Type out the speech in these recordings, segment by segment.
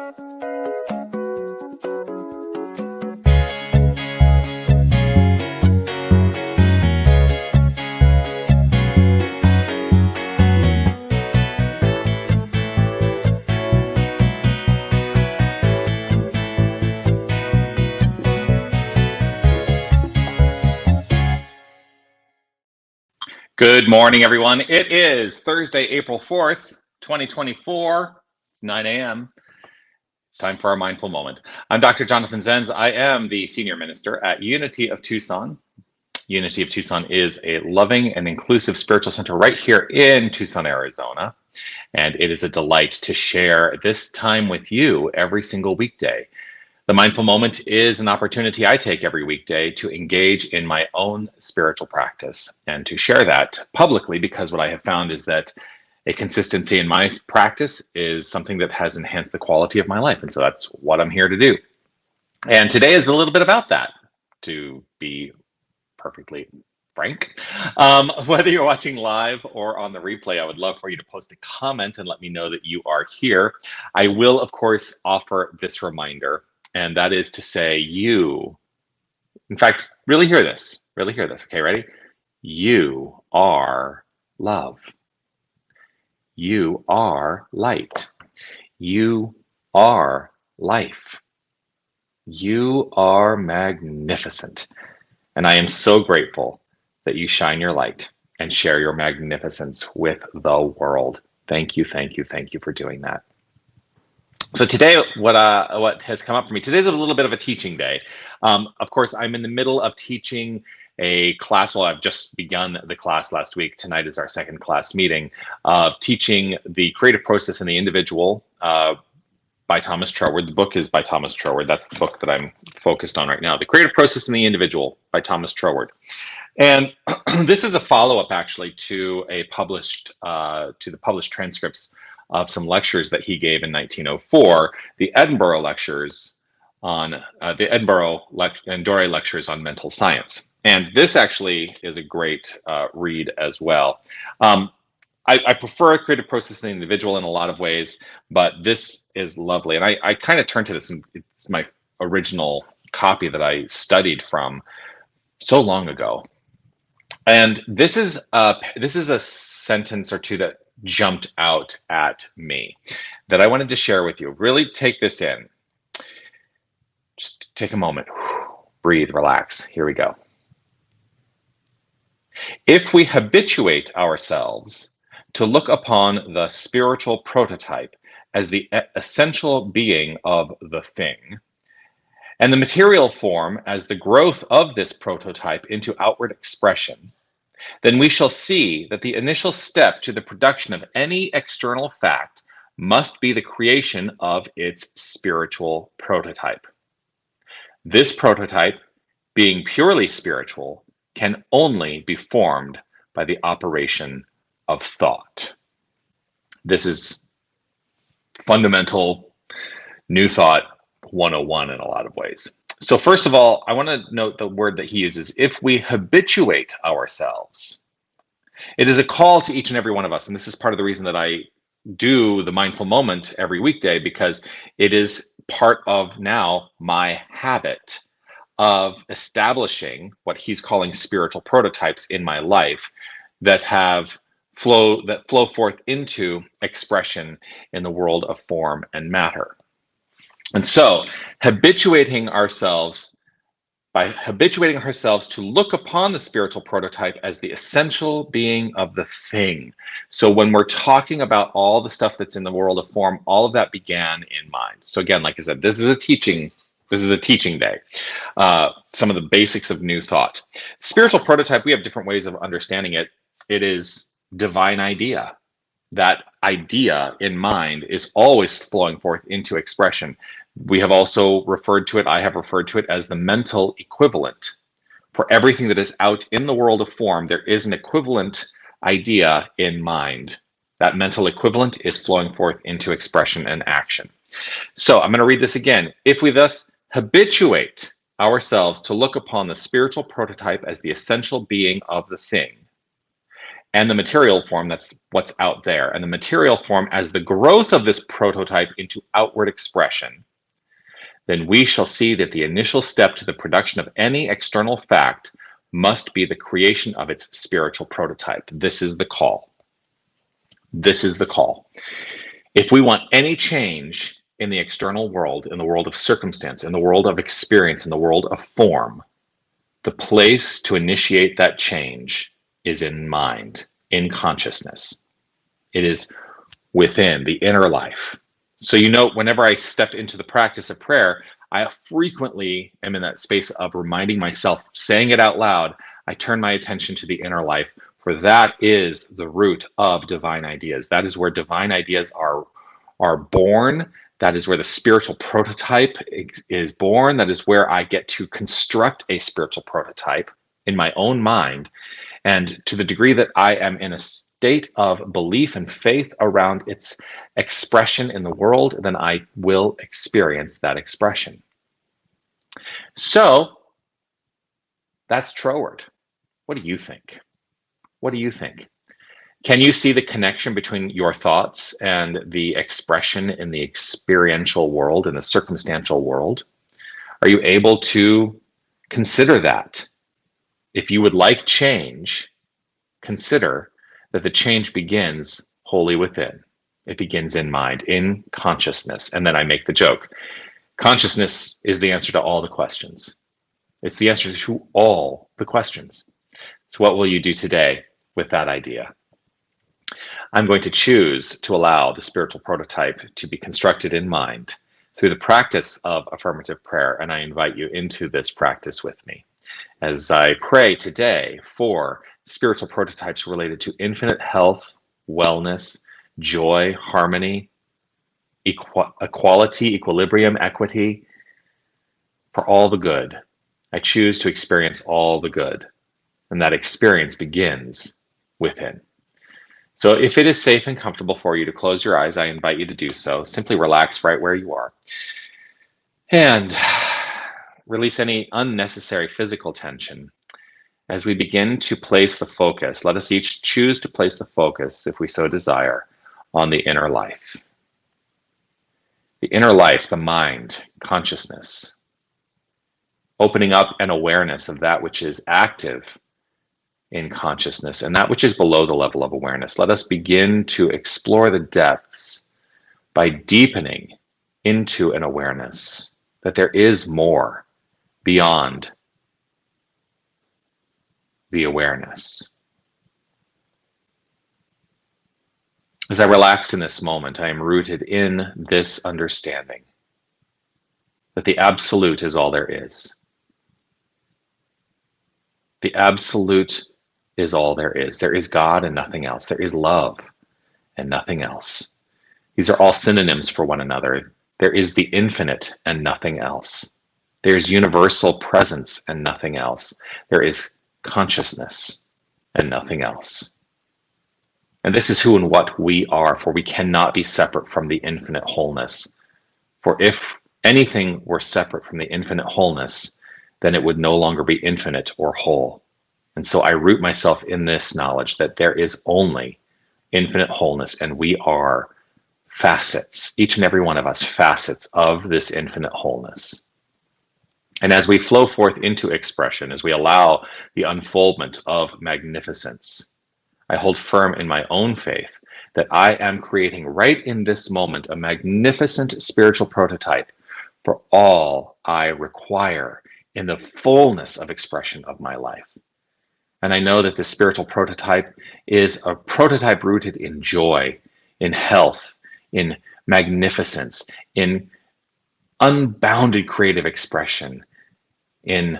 Good morning, everyone. It is Thursday, April 4th, 2024. It's 9 a.m. It's time for our mindful moment. I'm Dr. Jonathan Zenz. I am the Senior Minister at Unity of Tucson. Unity of Tucson is a loving and inclusive spiritual center right here in Tucson, Arizona. And it is a delight to share this time with you every single weekday. The mindful moment is an opportunity I take every weekday to engage in my own spiritual practice and to share that publicly, because what I have found is that a consistency in my practice is something that has enhanced the quality of my life. And so that's what I'm here to do. And today is a little bit about that, to be perfectly frank. Whether you're watching live or on the replay, I would love for you to post a comment and let me know that you are here. I will, of course, offer this reminder. And that is to say, you, in fact, really hear this. Okay, ready? You are love. You are light. You are life. You are magnificent. And I am so grateful that you shine your light and share your magnificence with the world. Thank you, thank you, thank you for doing that. So today, what has come up for me, today's a little bit of a teaching day. Of course, I'm in the middle of teaching a class. Well, I've just begun the class last week. Tonight is our second class meeting of teaching The Creative Process in the Individual by Thomas Troward. The book is by Thomas Troward. That's the book that I'm focused on right now. The Creative Process in the Individual by Thomas Troward. And this is a follow-up actually to the published transcripts of some lectures that he gave in 1904, the Edinburgh lectures on the Edinburgh and Doré lectures on mental science. And this actually is a great read as well. I prefer A Creative Process in the Individual in a lot of ways, but this is lovely. And I kind of turned to this, and it's my original copy that I studied from so long ago. And this is a sentence or two that jumped out at me that I wanted to share with you. Really take this in. Just take a moment. Breathe, relax. Here we go. If we habituate ourselves to look upon the spiritual prototype as the essential being of the thing, and the material form as the growth of this prototype into outward expression, then we shall see that the initial step to the production of any external fact must be the creation of its spiritual prototype. This prototype, being purely spiritual, can only be formed by the operation of thought. This is fundamental New Thought 101 in a lot of ways. So first of all, I want to note the word that he uses, if we habituate ourselves. It is a call to each and every one of us, and this is part of the reason that I do the mindful moment every weekday, because it is part of now my habit of establishing what he's calling spiritual prototypes in my life that flow forth into expression in the world of form and matter. And so habituating ourselves to look upon the spiritual prototype as the essential being of the thing. So when we're talking about all the stuff that's in the world of form, all of that began in mind. So again, like I said, this is a teaching day. Some of the basics of New Thought. Spiritual prototype, we have different ways of understanding it. It is divine idea. That idea in mind is always flowing forth into expression. We have also referred to it, I have referred to it as the mental equivalent. For everything that is out in the world of form, there is an equivalent idea in mind. That mental equivalent is flowing forth into expression and action. So I'm going to read this again. If we thus habituate ourselves to look upon the spiritual prototype as the essential being of the thing, and the material form, that's what's out there, and the material form as the growth of this prototype into outward expression, then we shall see that the initial step to the production of any external fact must be the creation of its spiritual prototype. This is the call. This is the call. If we want any change in the external world, in the world of circumstance, in the world of experience, in the world of form, the place to initiate that change is in mind, in consciousness. It is within the inner life. So, whenever I step into the practice of prayer, I frequently am in that space of reminding myself, saying it out loud, I turn my attention to the inner life, for that is the root of divine ideas. That is where divine ideas are born. That is where the spiritual prototype is born. That is where I get to construct a spiritual prototype in my own mind. And to the degree that I am in a state of belief and faith around its expression in the world, then I will experience that expression. So that's Troward. What do you think? What do you think? Can you see the connection between your thoughts and the expression in the experiential world, in the circumstantial world? Are you able to consider that? If you would like change, consider that the change begins wholly within. It begins in mind, in consciousness. And then I make the joke. Consciousness is the answer to all the questions. It's the answer to all the questions. So what will you do today with that idea? I'm going to choose to allow the spiritual prototype to be constructed in mind through the practice of affirmative prayer, and I invite you into this practice with me as I pray today for spiritual prototypes related to infinite health, wellness, joy, harmony, equality, equilibrium, equity, for all the good. I choose to experience all the good, and that experience begins within. So if it is safe and comfortable for you to close your eyes, I invite you to do so. Simply relax right where you are. And release any unnecessary physical tension. As we begin to place the focus, let us each choose to place the focus, if we so desire, on the inner life. The inner life, the mind, consciousness. Opening up an awareness of that which is active in consciousness and that which is below the level of awareness. Let us begin to explore the depths by deepening into an awareness that there is more beyond the awareness. As I relax in this moment, I am rooted in this understanding that the absolute is all there is. The absolute is all there is. There is God and nothing else. There is love and nothing else. These are all synonyms for one another. There is the infinite and nothing else. There is universal presence and nothing else. There is consciousness and nothing else. And this is who and what we are, for we cannot be separate from the infinite wholeness. For if anything were separate from the infinite wholeness, then it would no longer be infinite or whole. And so I root myself in this knowledge that there is only infinite wholeness, and we are facets, each and every one of us facets of this infinite wholeness. And as we flow forth into expression, as we allow the unfoldment of magnificence, I hold firm in my own faith that I am creating right in this moment a magnificent spiritual prototype for all I require in the fullness of expression of my life. And I know that the spiritual prototype is a prototype rooted in joy, in health, in magnificence, in unbounded creative expression, in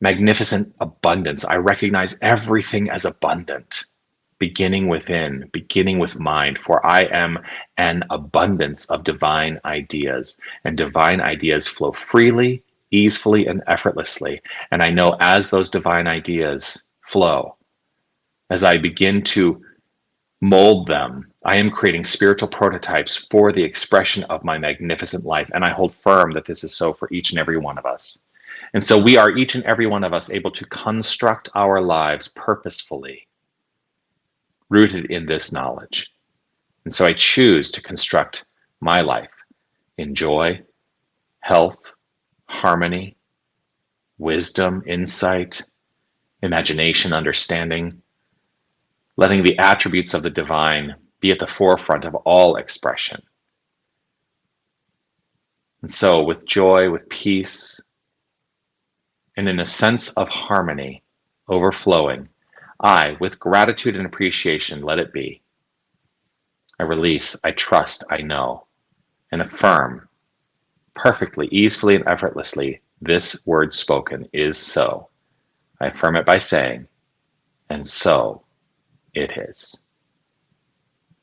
magnificent abundance. I recognize everything as abundant, beginning within, beginning with mind, for I am an abundance of divine ideas, and divine ideas flow freely, easily, and effortlessly. And I know as those divine ideas flow, as I begin to mold them, I am creating spiritual prototypes for the expression of my magnificent life. And I hold firm that this is so for each and every one of us. And so we are, each and every one of us, able to construct our lives purposefully rooted in this knowledge. And so I choose to construct my life in joy, health, harmony, wisdom, insight, imagination, understanding, letting the attributes of the divine be at the forefront of all expression. And so with joy, with peace, and in a sense of harmony overflowing, I, with gratitude and appreciation, let it be. I release, I trust, I know, and affirm perfectly, easily, and effortlessly, this word spoken is so. I affirm it by saying, and so it is.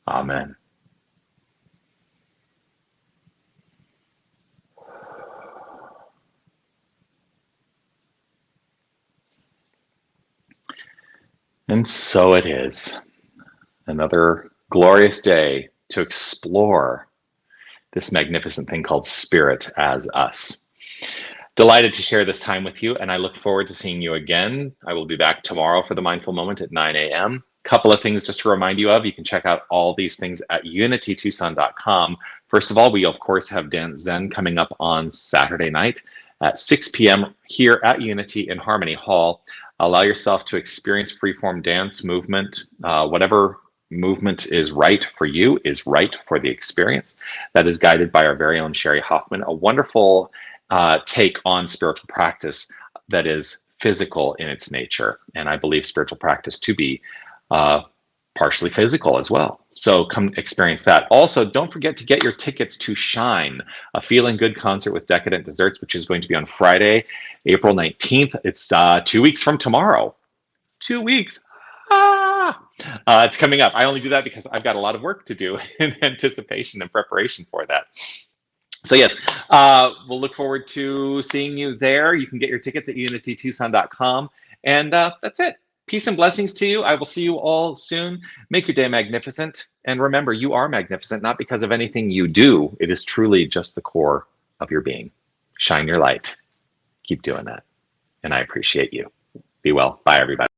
Amen. And so it is. Another glorious day to explore this magnificent thing called spirit as us. Delighted to share this time with you, and I look forward to seeing you again. I will be back tomorrow for the Mindful Moment at 9 a.m. Couple of things just to remind you of. You can check out all these things at unitytucson.com. First of all, we of course have Dance Zen coming up on Saturday night at 6 p.m. here at Unity in Harmony Hall. Allow yourself to experience freeform dance movement. Whatever movement is right for you is right for the experience. That is guided by our very own Sherry Hoffman, a wonderful take on spiritual practice that is physical in its nature. And I believe spiritual practice to be partially physical as well. So come experience that. Also, don't forget to get your tickets to Shine, a Feeling Good concert with Decadent Desserts, which is going to be on Friday, April 19th. It's 2 weeks from tomorrow. 2 weeks. It's coming up. I only do that because I've got a lot of work to do in anticipation and preparation for that. So yes, we'll look forward to seeing you there. You can get your tickets at unitytucson.com. And that's it. Peace and blessings to you. I will see you all soon. Make your day magnificent. And remember, you are magnificent, not because of anything you do. It is truly just the core of your being. Shine your light. Keep doing that. And I appreciate you. Be well. Bye, everybody.